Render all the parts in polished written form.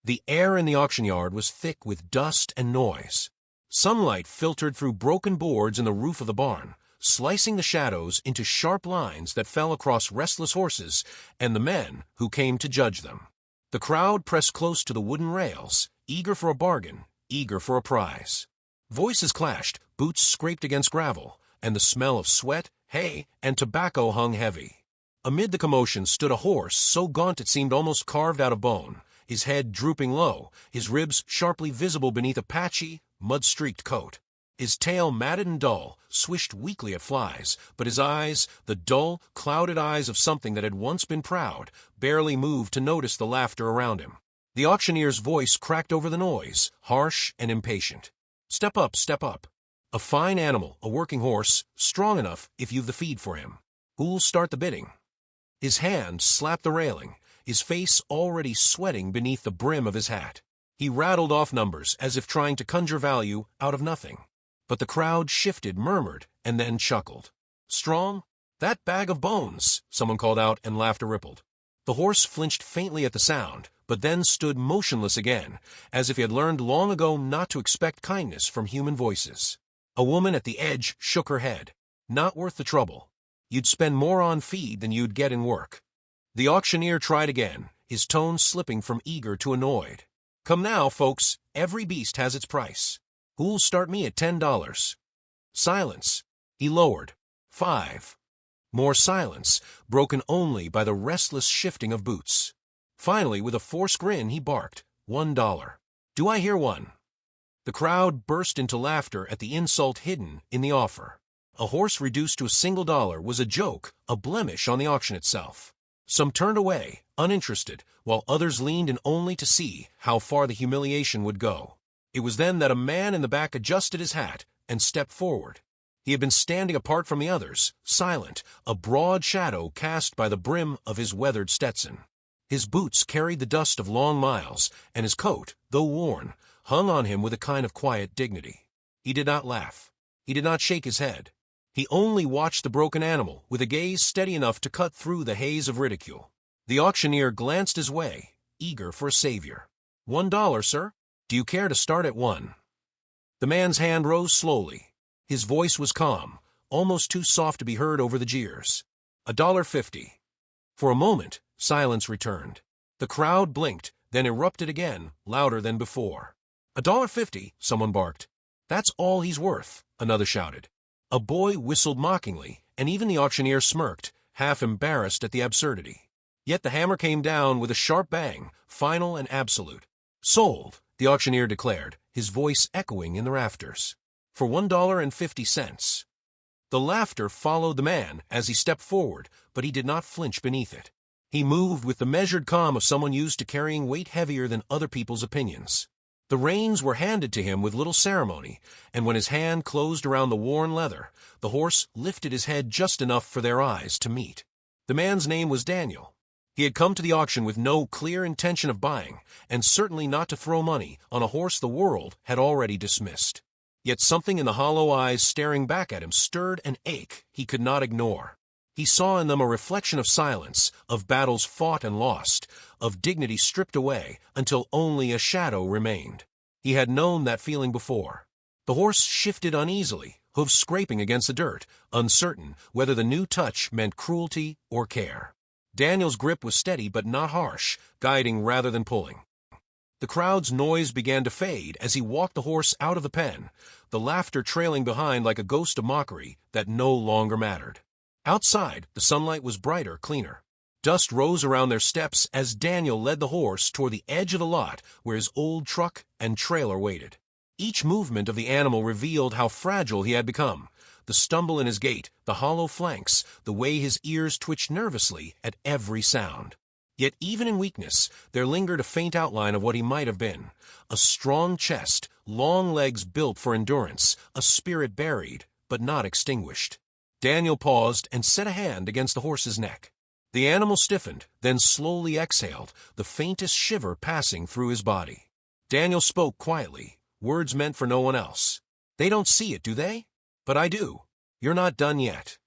The air in the auction yard was thick with dust and noise. Sunlight filtered through broken boards in the roof of the barn, slicing the shadows into sharp lines that fell across restless horses and the men who came to judge them. The crowd pressed close to the wooden rails, eager for a bargain, eager for a prize. Voices clashed, boots scraped against gravel, and the smell of sweat, hay, and tobacco hung heavy. Amid the commotion stood a horse so gaunt it seemed almost carved out of bone, his head drooping low, his ribs sharply visible beneath a patchy, mud-streaked coat. His tail, matted and dull, swished weakly at flies, but his eyes, the dull, clouded eyes of something that had once been proud, barely moved to notice the laughter around him. The auctioneer's voice cracked over the noise, harsh and impatient. "Step up, step up. A fine animal, a working horse, strong enough if you've the feed for him. Who'll start the bidding?" His hand slapped the railing, his face already sweating beneath the brim of his hat. He rattled off numbers as if trying to conjure value out of nothing. But the crowd shifted, murmured, and then chuckled. "Strong? That bag of bones," someone called out, and laughter rippled. The horse flinched faintly at the sound, but then stood motionless again, as if he had learned long ago not to expect kindness from human voices. A woman at the edge shook her head. "Not worth the trouble. You'd spend more on feed than you'd get in work." The auctioneer tried again, his tone slipping from eager to annoyed. "Come now, folks, every beast has its price. Who'll start me at $10? Silence. He lowered. 5. More silence, broken only by the restless shifting of boots. Finally, with a forced grin, he barked, $1. Do I hear one? The crowd burst into laughter at the insult hidden in the offer. A horse reduced to a single dollar was a joke, a blemish on the auction itself. Some turned away, uninterested, while others leaned in only to see how far the humiliation would go. It was then that a man in the back adjusted his hat and stepped forward. He had been standing apart from the others, silent, a broad shadow cast by the brim of his weathered Stetson. His boots carried the dust of long miles, and his coat, though worn, hung on him with a kind of quiet dignity. He did not laugh. He did not shake his head. He only watched the broken animal with a gaze steady enough to cut through the haze of ridicule. The auctioneer glanced his way, eager for a savior. $1, sir? Do you care to start at 1? The man's hand rose slowly. His voice was calm, almost too soft to be heard over the jeers. $1.50. For a moment, silence returned. The crowd blinked, then erupted again, louder than before. $1.50, someone barked. That's all he's worth, another shouted. A boy whistled mockingly, and even the auctioneer smirked, half embarrassed at the absurdity. Yet the hammer came down with a sharp bang, final and absolute. "Sold," the auctioneer declared, his voice echoing in the rafters. "For $1.50. The laughter followed the man as he stepped forward, but he did not flinch beneath it. He moved with the measured calm of someone used to carrying weight heavier than other people's opinions. The reins were handed to him with little ceremony, and when his hand closed around the worn leather, the horse lifted his head just enough for their eyes to meet. The man's name was Daniel. He had come to the auction with no clear intention of buying, and certainly not to throw money on a horse the world had already dismissed. Yet something in the hollow eyes staring back at him stirred an ache he could not ignore. He saw in them a reflection of silence, of battles fought and lost, of dignity stripped away until only a shadow remained. He had known that feeling before. The horse shifted uneasily, hoofs scraping against the dirt, uncertain whether the new touch meant cruelty or care. Daniel's grip was steady but not harsh, guiding rather than pulling. The crowd's noise began to fade as he walked the horse out of the pen, the laughter trailing behind like a ghost of mockery that no longer mattered. Outside, the sunlight was brighter, cleaner. Dust rose around their steps as Daniel led the horse toward the edge of the lot where his old truck and trailer waited. Each movement of the animal revealed how fragile he had become. The stumble in his gait, the hollow flanks, the way his ears twitched nervously at every sound. Yet even in weakness, there lingered a faint outline of what he might have been. A strong chest, long legs built for endurance, a spirit buried, but not extinguished. Daniel paused and set a hand against the horse's neck. The animal stiffened, then slowly exhaled, the faintest shiver passing through his body. Daniel spoke quietly, words meant for no one else. "They don't see it, do they? But I do. You're not done yet."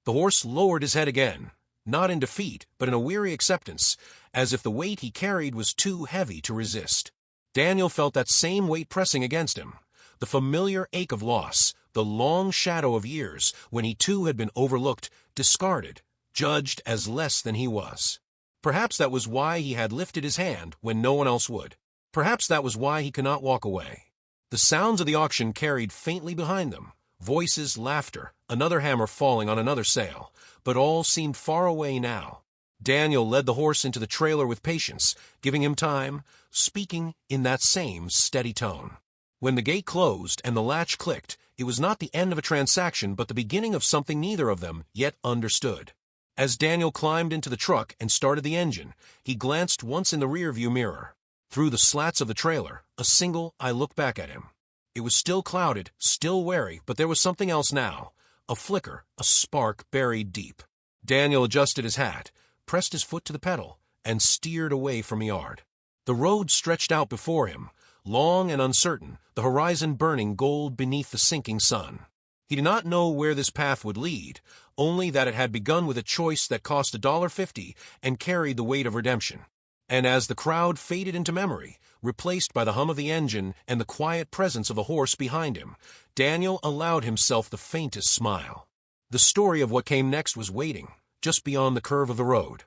The horse lowered his head again, not in defeat, but in a weary acceptance, as if the weight he carried was too heavy to resist. Daniel felt that same weight pressing against him, the familiar ache of loss, the long shadow of years when he too had been overlooked, discarded, judged as less than he was. Perhaps that was why he had lifted his hand when no one else would. Perhaps that was why he could not walk away. The sounds of the auction carried faintly behind them, voices, laughter, another hammer falling on another sale, but all seemed far away now. Daniel led the horse into the trailer with patience, giving him time, speaking in that same steady tone. When the gate closed and the latch clicked, it was not the end of a transaction but the beginning of something neither of them yet understood. As Daniel climbed into the truck and started the engine, he glanced once in the rearview mirror. Through the slats of the trailer, a single eye looked back at him. It was still clouded, still wary, but there was something else now. A flicker, a spark buried deep. Daniel adjusted his hat, pressed his foot to the pedal, and steered away from the yard. The road stretched out before him, long and uncertain, the horizon burning gold beneath the sinking sun. He did not know where this path would lead, only that it had begun with a choice that cost $1.50 and carried the weight of redemption. And as the crowd faded into memory, replaced by the hum of the engine and the quiet presence of a horse behind him, Daniel allowed himself the faintest smile. The story of what came next was waiting, just beyond the curve of the road.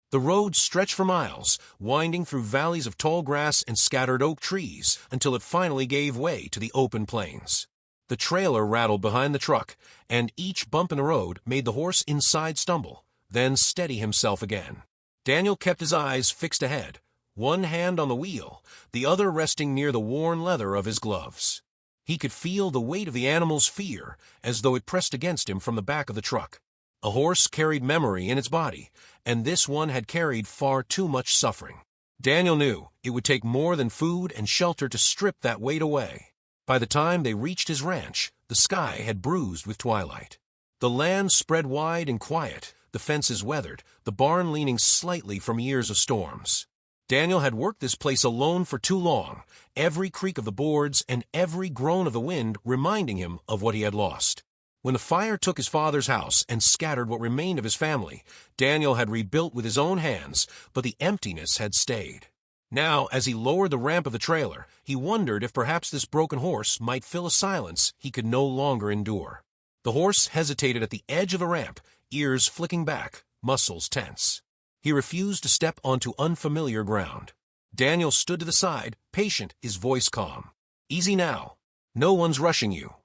The road stretched for miles, winding through valleys of tall grass and scattered oak trees, until it finally gave way to the open plains. The trailer rattled behind the truck, and each bump in the road made the horse inside stumble, then steady himself again. Daniel kept his eyes fixed ahead, one hand on the wheel, the other resting near the worn leather of his gloves. He could feel the weight of the animal's fear as though it pressed against him from the back of the truck. A horse carried memory in its body, and this one had carried far too much suffering. Daniel knew it would take more than food and shelter to strip that weight away. By the time they reached his ranch, the sky had bruised with twilight. The land spread wide and quiet, the fences weathered, the barn leaning slightly from years of storms. Daniel had worked this place alone for too long, every creak of the boards and every groan of the wind reminding him of what he had lost. When the fire took his father's house and scattered what remained of his family, Daniel had rebuilt with his own hands, but the emptiness had stayed. Now, as he lowered the ramp of the trailer, he wondered if perhaps this broken horse might fill a silence he could no longer endure. The horse hesitated at the edge of the ramp, ears flicking back, muscles tense. He refused to step onto unfamiliar ground. Daniel stood to the side, patient, his voice calm. "Easy now. No one's rushing you."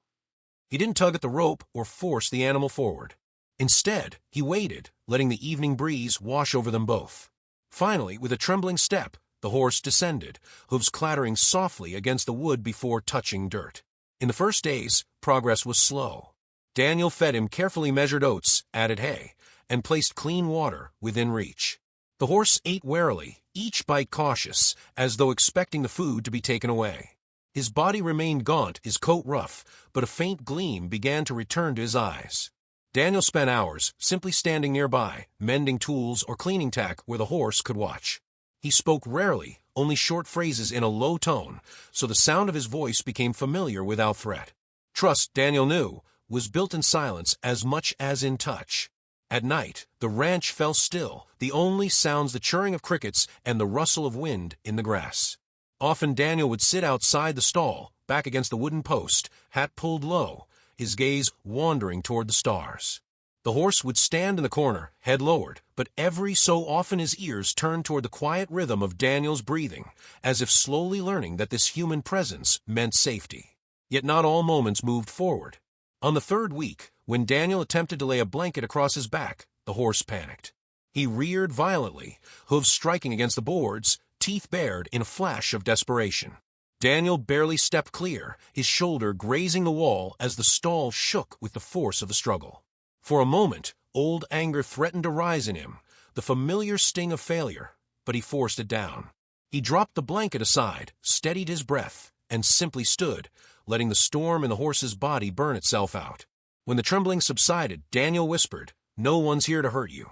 He didn't tug at the rope or force the animal forward. Instead, he waited, letting the evening breeze wash over them both. Finally, with a trembling step, the horse descended, hooves clattering softly against the wood before touching dirt. In the first days, progress was slow. Daniel fed him carefully measured oats, added hay, and placed clean water within reach. The horse ate warily, each bite cautious, as though expecting the food to be taken away. His body remained gaunt, his coat rough, but a faint gleam began to return to his eyes. Daniel spent hours simply standing nearby, mending tools or cleaning tack where the horse could watch. He spoke rarely, only short phrases in a low tone, so the sound of his voice became familiar without threat. Trust, Daniel knew, was built in silence as much as in touch. At night, the ranch fell still, the only sounds the chirring of crickets and the rustle of wind in the grass. Often Daniel would sit outside the stall, back against the wooden post, hat pulled low, his gaze wandering toward the stars. The horse would stand in the corner, head lowered, but every so often his ears turned toward the quiet rhythm of Daniel's breathing, as if slowly learning that this human presence meant safety. Yet not all moments moved forward. On the third week, when Daniel attempted to lay a blanket across his back, the horse panicked. He reared violently, hooves striking against the boards, teeth bared in a flash of desperation. Daniel barely stepped clear, his shoulder grazing the wall as the stall shook with the force of the struggle. For a moment, old anger threatened to rise in him, the familiar sting of failure, but he forced it down. He dropped the blanket aside, steadied his breath, and simply stood, letting the storm in the horse's body burn itself out. When the trembling subsided, Daniel whispered, "No one's here to hurt you."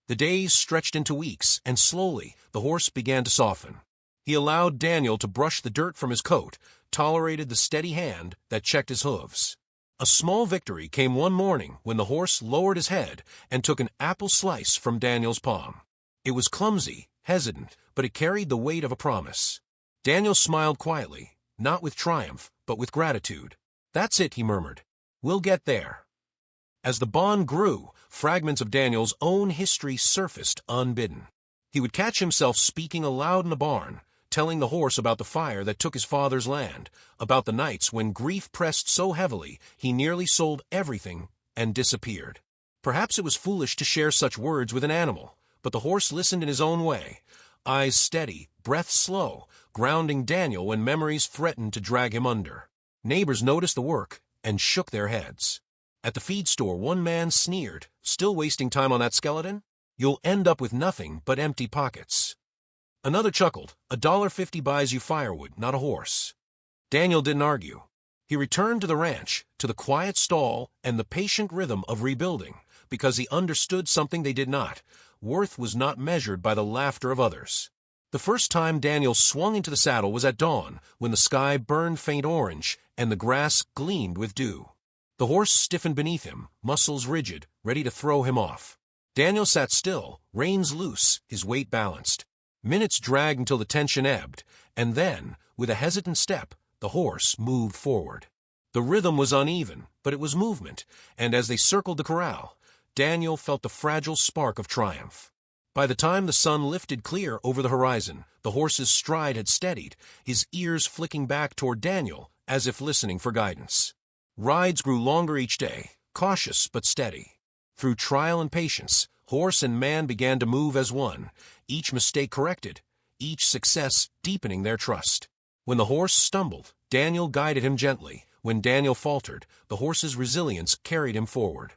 The days stretched into weeks, and slowly, the horse began to soften. He allowed Daniel to brush the dirt from his coat, tolerated the steady hand that checked his hooves. A small victory came one morning when the horse lowered his head and took an apple slice from Daniel's palm. It was clumsy, hesitant, but it carried the weight of a promise. Daniel smiled quietly, not with triumph, but with gratitude. "That's it," he murmured. "We'll get there." As the bond grew, fragments of Daniel's own history surfaced unbidden. He would catch himself speaking aloud in the barn, telling the horse about the fire that took his father's land, about the nights when grief pressed so heavily he nearly sold everything and disappeared. Perhaps it was foolish to share such words with an animal, but the horse listened in his own way, eyes steady, breath slow, grounding Daniel when memories threatened to drag him under. Neighbors noticed the work and shook their heads. At the feed store, one man sneered, "Still wasting time on that skeleton? You'll end up with nothing but empty pockets." Another chuckled, "$1.50 buys you firewood, not a horse." Daniel didn't argue. He returned to the ranch, to the quiet stall and the patient rhythm of rebuilding, because he understood something they did not. Worth was not measured by the laughter of others. The first time Daniel swung into the saddle was at dawn, when the sky burned faint orange and the grass gleamed with dew. The horse stiffened beneath him, muscles rigid, ready to throw him off. Daniel sat still, reins loose, his weight balanced. Minutes dragged until the tension ebbed, and then, with a hesitant step, the horse moved forward. The rhythm was uneven, but it was movement, and as they circled the corral, Daniel felt the fragile spark of triumph. By the time the sun lifted clear over the horizon, the horse's stride had steadied, his ears flicking back toward Daniel as if listening for guidance. Rides grew longer each day, cautious but steady. Through trial and patience, horse and man began to move as one, each mistake corrected, each success deepening their trust. When the horse stumbled, Daniel guided him gently. When Daniel faltered, the horse's resilience carried him forward.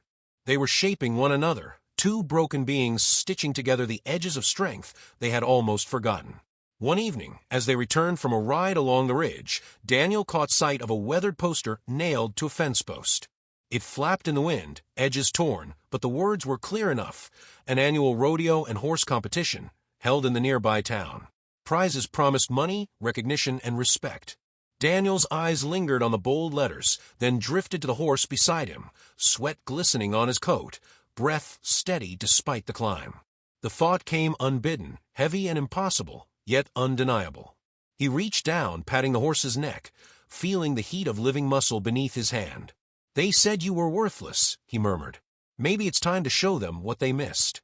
They were shaping one another, two broken beings stitching together the edges of strength they had almost forgotten. One evening, as they returned from a ride along the ridge, Daniel caught sight of a weathered poster nailed to a fence post. It flapped in the wind, edges torn, but the words were clear enough: an annual rodeo and horse competition, held in the nearby town. Prizes promised money, recognition, and respect. Daniel's eyes lingered on the bold letters, then drifted to the horse beside him, sweat glistening on his coat, breath steady despite the climb. The thought came unbidden, heavy and impossible, yet undeniable. He reached down, patting the horse's neck, feeling the heat of living muscle beneath his hand. "They said you were worthless," he murmured. "Maybe it's time to show them what they missed."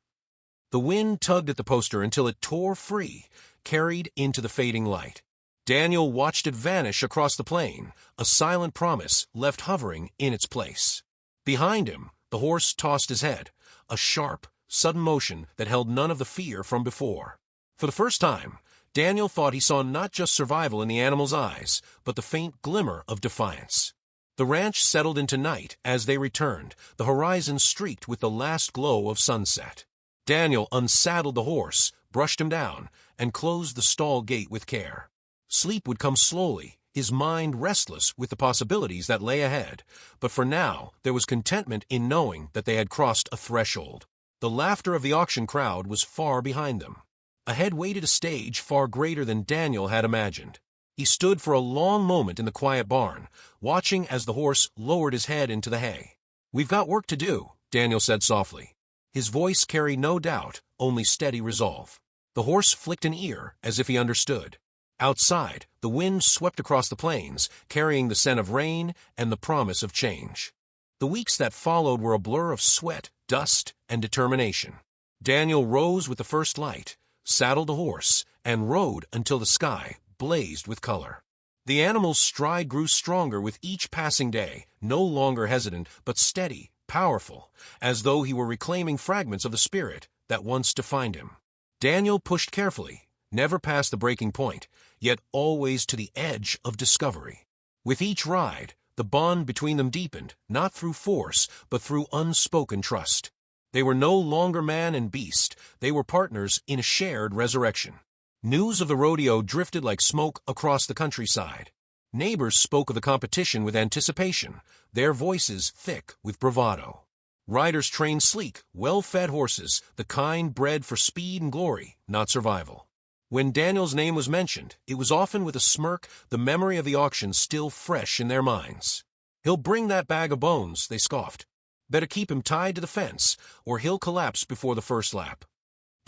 The wind tugged at the poster until it tore free, carried into the fading light. Daniel watched it vanish across the plain, a silent promise left hovering in its place. Behind him, the horse tossed his head, a sharp, sudden motion that held none of the fear from before. For the first time, Daniel thought he saw not just survival in the animal's eyes, but the faint glimmer of defiance. The ranch settled into night as they returned, the horizon streaked with the last glow of sunset. Daniel unsaddled the horse, brushed him down, and closed the stall gate with care. Sleep would come slowly, his mind restless with the possibilities that lay ahead, but for now there was contentment in knowing that they had crossed a threshold. The laughter of the auction crowd was far behind them. Ahead waited a stage far greater than Daniel had imagined. He stood for a long moment in the quiet barn, watching as the horse lowered his head into the hay. "We've got work to do," Daniel said softly. His voice carried no doubt, only steady resolve. The horse flicked an ear as if he understood. Outside, the wind swept across the plains, carrying the scent of rain and the promise of change. The weeks that followed were a blur of sweat, dust, and determination. Daniel rose with the first light, saddled the horse, and rode until the sky blazed with color. The animal's stride grew stronger with each passing day, no longer hesitant, but steady, powerful, as though he were reclaiming fragments of the spirit that once defined him. Daniel pushed carefully, never past the breaking point, yet always to the edge of discovery. With each ride, the bond between them deepened, not through force, but through unspoken trust. They were no longer man and beast, they were partners in a shared resurrection. News of the rodeo drifted like smoke across the countryside. Neighbors spoke of the competition with anticipation, their voices thick with bravado. Riders trained sleek, well-fed horses, the kind bred for speed and glory, not survival. When Daniel's name was mentioned, it was often with a smirk, the memory of the auction still fresh in their minds. "He'll bring that bag of bones," they scoffed. "Better keep him tied to the fence, or he'll collapse before the first lap."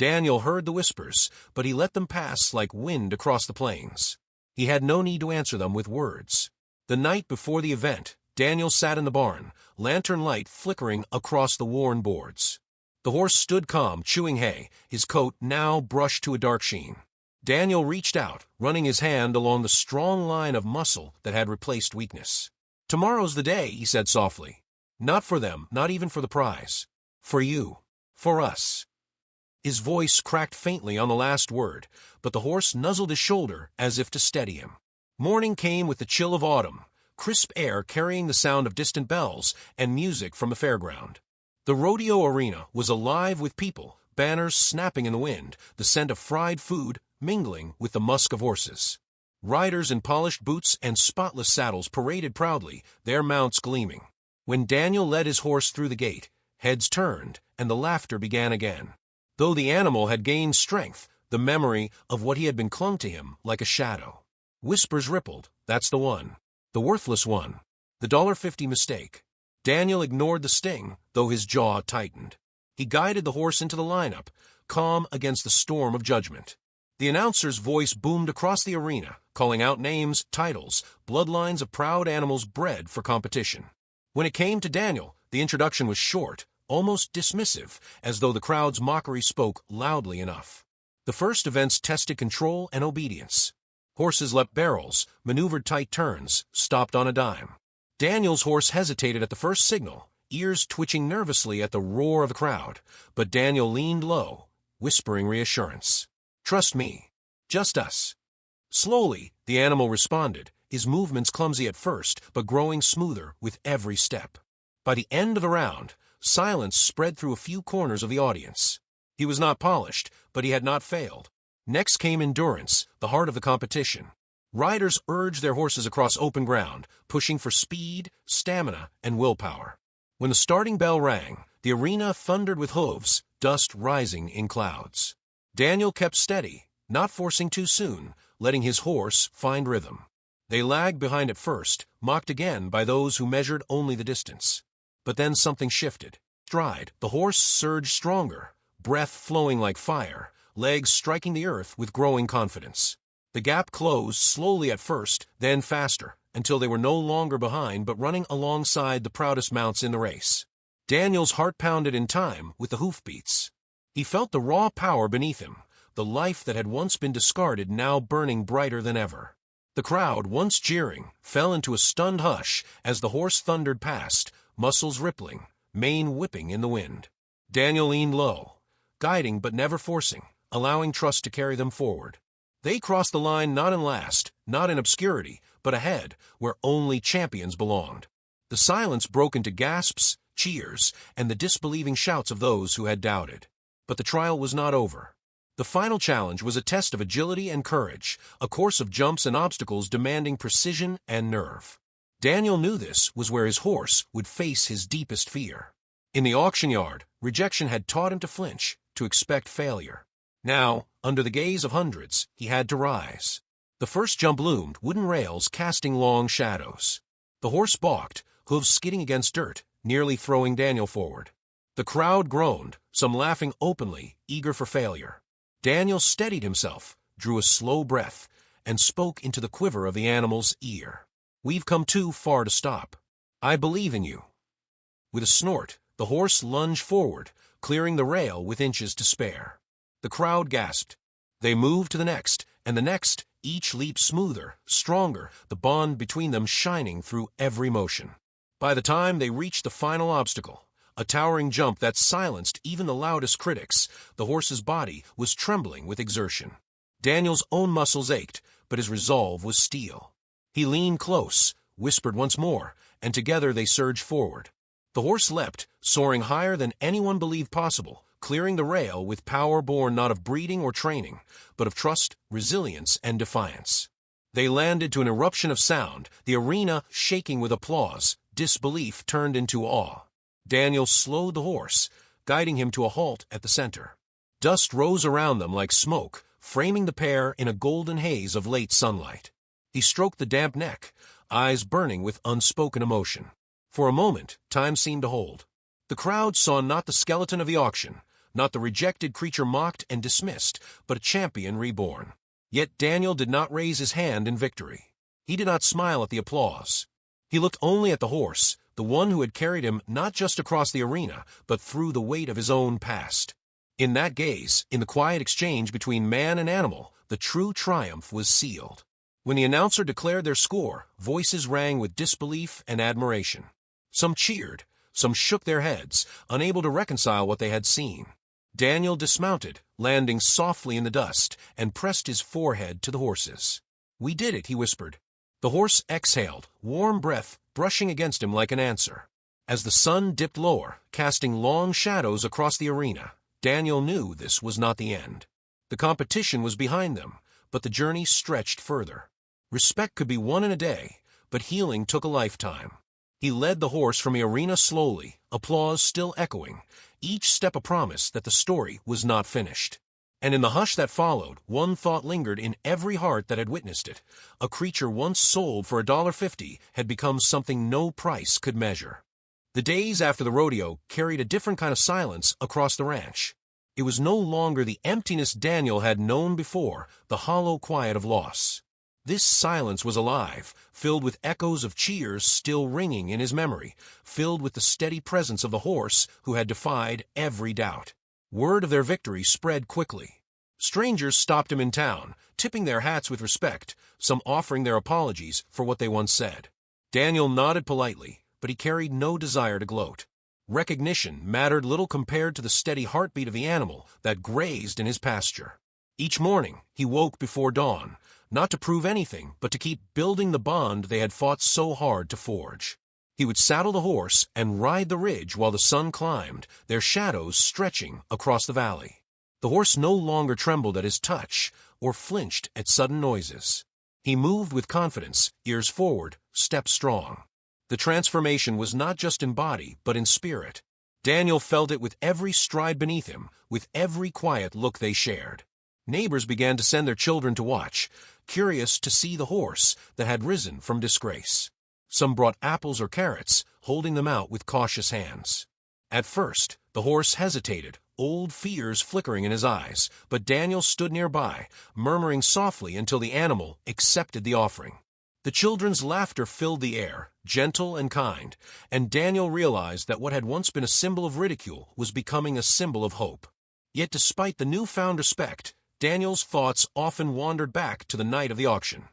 Daniel heard the whispers, but he let them pass like wind across the plains. He had no need to answer them with words. The night before the event, Daniel sat in the barn, lantern light flickering across the worn boards. The horse stood calm, chewing hay, his coat now brushed to a dark sheen. Daniel reached out, running his hand along the strong line of muscle that had replaced weakness. "Tomorrow's the day," he said softly. "Not for them, not even for the prize. For you. For us." His voice cracked faintly on the last word, but the horse nuzzled his shoulder as if to steady him. Morning came with the chill of autumn, crisp air carrying the sound of distant bells and music from the fairground. The rodeo arena was alive with people, banners snapping in the wind, the scent of fried food mingling with the musk of horses. Riders in polished boots and spotless saddles paraded proudly, their mounts gleaming. When Daniel led his horse through the gate, heads turned, and the laughter began again. Though the animal had gained strength, the memory of what he had been clung to him like a shadow. Whispers rippled, "That's the one. The worthless one. The $1.50 mistake." Daniel ignored the sting, though his jaw tightened. He guided the horse into the lineup, calm against the storm of judgment. The announcer's voice boomed across the arena, calling out names, titles, bloodlines of proud animals bred for competition. When it came to Daniel, the introduction was short, almost dismissive, as though the crowd's mockery spoke loudly enough. The first events tested control and obedience. Horses leapt barrels, maneuvered tight turns, stopped on a dime. Daniel's horse hesitated at the first signal, ears twitching nervously at the roar of the crowd, but Daniel leaned low, whispering reassurance. "Trust me. Just us." Slowly, the animal responded, his movements clumsy at first, but growing smoother with every step. By the end of the round, silence spread through a few corners of the audience. He was not polished, but he had not failed. Next came endurance, the heart of the competition. Riders urged their horses across open ground, pushing for speed, stamina, and willpower. When the starting bell rang, the arena thundered with hooves, dust rising in clouds. Daniel kept steady, not forcing too soon, letting his horse find rhythm. They lagged behind at first, mocked again by those who measured only the distance. But then something shifted. Stride, the horse surged stronger, breath flowing like fire, legs striking the earth with growing confidence. The gap closed slowly at first, then faster, until they were no longer behind but running alongside the proudest mounts in the race. Daniel's heart pounded in time with the hoofbeats. He felt the raw power beneath him, the life that had once been discarded now burning brighter than ever. The crowd, once jeering, fell into a stunned hush as the horse thundered past, muscles rippling, mane whipping in the wind. Daniel leaned low, guiding but never forcing, allowing trust to carry them forward. They crossed the line not in last, not in obscurity, but ahead, where only champions belonged. The silence broke into gasps, cheers, and the disbelieving shouts of those who had doubted. But the trial was not over. The final challenge was a test of agility and courage, a course of jumps and obstacles demanding precision and nerve. Daniel knew this was where his horse would face his deepest fear. In the auction yard, rejection had taught him to flinch, to expect failure. Now, under the gaze of hundreds, he had to rise. The first jump loomed, wooden rails casting long shadows. The horse balked, hooves skidding against dirt, nearly throwing Daniel forward. The crowd groaned, some laughing openly, eager for failure. Daniel steadied himself, drew a slow breath, and spoke into the quiver of the animal's ear. "We've come too far to stop. I believe in you." With a snort, the horse lunged forward, clearing the rail with inches to spare. The crowd gasped. They moved to the next, and the next, each leap smoother, stronger, the bond between them shining through every motion. By the time they reached the final obstacle, a towering jump that silenced even the loudest critics, the horse's body was trembling with exertion. Daniel's own muscles ached, but his resolve was steel. He leaned close, whispered once more, and together they surged forward. The horse leapt, soaring higher than anyone believed possible, clearing the rail with power born not of breeding or training, but of trust, resilience, and defiance. They landed to an eruption of sound, the arena shaking with applause, disbelief turned into awe. Daniel slowed the horse, guiding him to a halt at the center. Dust rose around them like smoke, framing the pair in a golden haze of late sunlight. He stroked the damp neck, eyes burning with unspoken emotion. For a moment, time seemed to hold. The crowd saw not the skeleton of the auction, not the rejected creature mocked and dismissed, but a champion reborn. Yet Daniel did not raise his hand in victory. He did not smile at the applause. He looked only at the horse, the one who had carried him not just across the arena, but through the weight of his own past. In that gaze, in the quiet exchange between man and animal, the true triumph was sealed. When the announcer declared their score, voices rang with disbelief and admiration. Some cheered, some shook their heads, unable to reconcile what they had seen. Daniel dismounted, landing softly in the dust, and pressed his forehead to the horse's. "We did it," he whispered. The horse exhaled, warm breath brushing against him like an answer. As the sun dipped lower, casting long shadows across the arena, Daniel knew this was not the end. The competition was behind them, but the journey stretched further. Respect could be won in a day, but healing took a lifetime. He led the horse from the arena slowly, applause still echoing, each step a promise that the story was not finished. And in the hush that followed, one thought lingered in every heart that had witnessed it. A creature once sold for $1.50 had become something no price could measure. The days after the rodeo carried a different kind of silence across the ranch. It was no longer the emptiness Daniel had known before, the hollow quiet of loss. This silence was alive, filled with echoes of cheers still ringing in his memory, filled with the steady presence of the horse who had defied every doubt. Word of their victory spread quickly. Strangers stopped him in town, tipping their hats with respect, some offering their apologies for what they once said. Daniel nodded politely, but he carried no desire to gloat. Recognition mattered little compared to the steady heartbeat of the animal that grazed in his pasture. Each morning, he woke before dawn, not to prove anything, but to keep building the bond they had fought so hard to forge. He would saddle the horse and ride the ridge while the sun climbed, their shadows stretching across the valley. The horse no longer trembled at his touch or flinched at sudden noises. He moved with confidence, ears forward, steps strong. The transformation was not just in body, but in spirit. Daniel felt it with every stride beneath him, with every quiet look they shared. Neighbors began to send their children to watch, curious to see the horse that had risen from disgrace. Some brought apples or carrots, holding them out with cautious hands. At first, the horse hesitated, old fears flickering in his eyes, but Daniel stood nearby, murmuring softly until the animal accepted the offering. The children's laughter filled the air, gentle and kind, and Daniel realized that what had once been a symbol of ridicule was becoming a symbol of hope. Yet despite the newfound respect, Daniel's thoughts often wandered back to the night of the auction.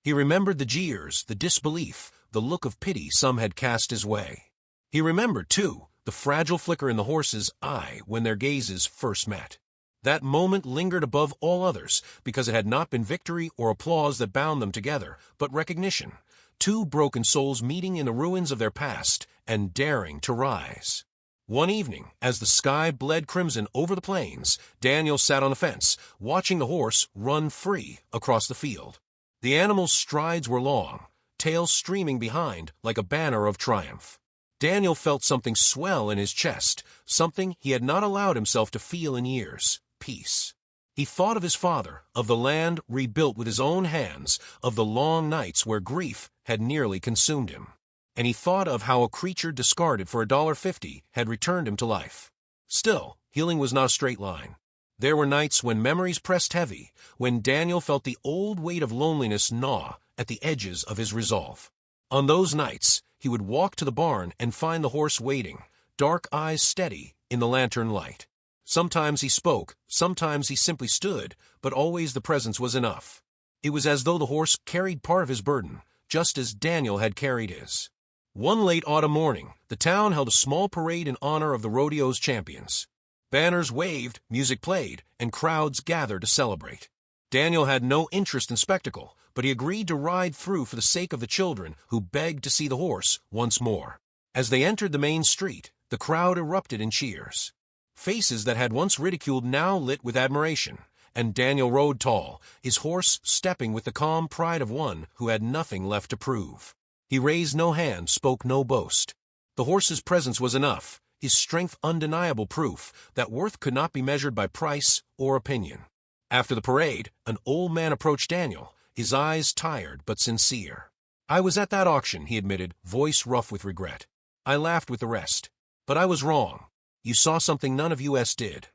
He remembered the jeers, the disbelief, the look of pity some had cast his way. He remembered, too, the fragile flicker in the horse's eye when their gazes first met. That moment lingered above all others because it had not been victory or applause that bound them together, but recognition, two broken souls meeting in the ruins of their past and daring to rise. One evening, as the sky bled crimson over the plains, Daniel sat on the fence, watching the horse run free across the field. The animal's strides were long, tail streaming behind like a banner of triumph. Daniel felt something swell in his chest, something he had not allowed himself to feel in years: peace. He thought of his father, of the land rebuilt with his own hands, of the long nights where grief had nearly consumed him. And he thought of how a creature discarded for $1.50 had returned him to life. Still, healing was not a straight line. There were nights when memories pressed heavy, when Daniel felt the old weight of loneliness gnaw at the edges of his resolve. On those nights, he would walk to the barn and find the horse waiting, dark eyes steady in the lantern light. Sometimes he spoke, sometimes he simply stood, but always the presence was enough. It was as though the horse carried part of his burden, just as Daniel had carried his. One late autumn morning, the town held a small parade in honor of the rodeo's champions. Banners waved, music played, and crowds gathered to celebrate. Daniel had no interest in spectacle, but he agreed to ride through for the sake of the children who begged to see the horse once more. As they entered the main street, the crowd erupted in cheers. Faces that had once ridiculed now lit with admiration, and Daniel rode tall, his horse stepping with the calm pride of one who had nothing left to prove. He raised no hand, spoke no boast. The horse's presence was enough, his strength undeniable proof that worth could not be measured by price or opinion. After the parade, an old man approached Daniel, his eyes tired but sincere. "I was at that auction," he admitted, voice rough with regret. "I laughed with the rest. But I was wrong. You saw something none of us did."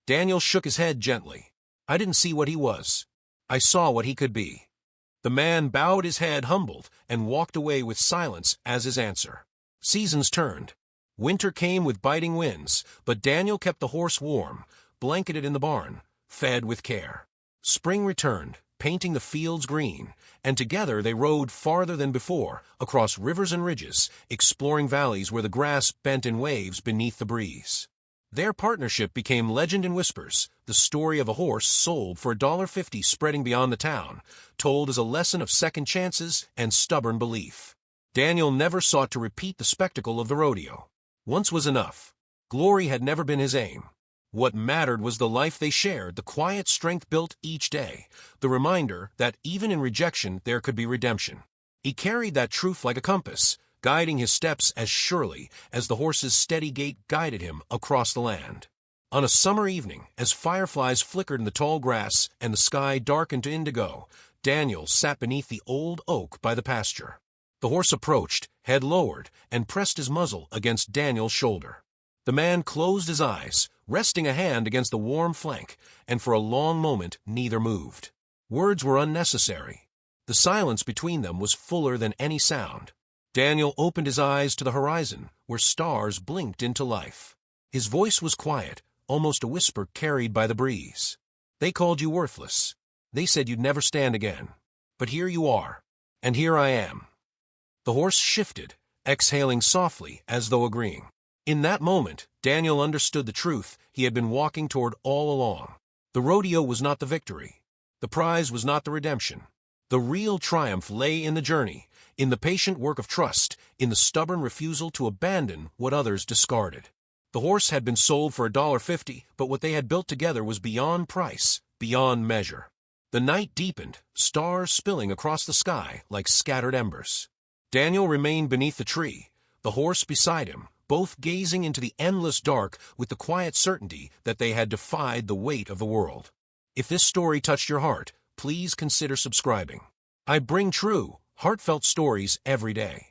Daniel shook his head gently. I didn't see what he was. I saw what he could be. The man bowed his head humbled and walked away with silence as his answer. Seasons turned. Winter came with biting winds, but Daniel kept the horse warm, blanketed in the barn, fed with care. Spring returned, painting the fields green, and together they rode farther than before, across rivers and ridges, exploring valleys where the grass bent in waves beneath the breeze. Their partnership became legend in whispers, the story of a horse sold for $1.50 spreading beyond the town, told as a lesson of second chances and stubborn belief. Daniel never sought to repeat the spectacle of the rodeo. Once was enough. Glory had never been his aim. What mattered was the life they shared, the quiet strength built each day, the reminder that even in rejection there could be redemption. He carried that truth like a compass, guiding his steps as surely as the horse's steady gait guided him across the land. On a summer evening, as fireflies flickered in the tall grass and the sky darkened to indigo, Daniel sat beneath the old oak by the pasture. The horse approached, head lowered, and pressed his muzzle against Daniel's shoulder. The man closed his eyes, resting a hand against the warm flank, and for a long moment neither moved. Words were unnecessary. The silence between them was fuller than any sound. Daniel opened his eyes to the horizon, where stars blinked into life. His voice was quiet, almost a whisper carried by the breeze. They called you worthless. They said you'd never stand again. But here you are, and here I am. The horse shifted, exhaling softly as though agreeing. In that moment, Daniel understood the truth he had been walking toward all along. The rodeo was not the victory. The prize was not the redemption. The real triumph lay in the journey, in the patient work of trust, in the stubborn refusal to abandon what others discarded. The horse had been sold for $1.50, but what they had built together was beyond price, beyond measure. The night deepened, stars spilling across the sky like scattered embers. Daniel remained beneath the tree, the horse beside him, both gazing into the endless dark with the quiet certainty that they had defied the weight of the world. If this story touched your heart, please consider subscribing. I bring true, heartfelt stories every day.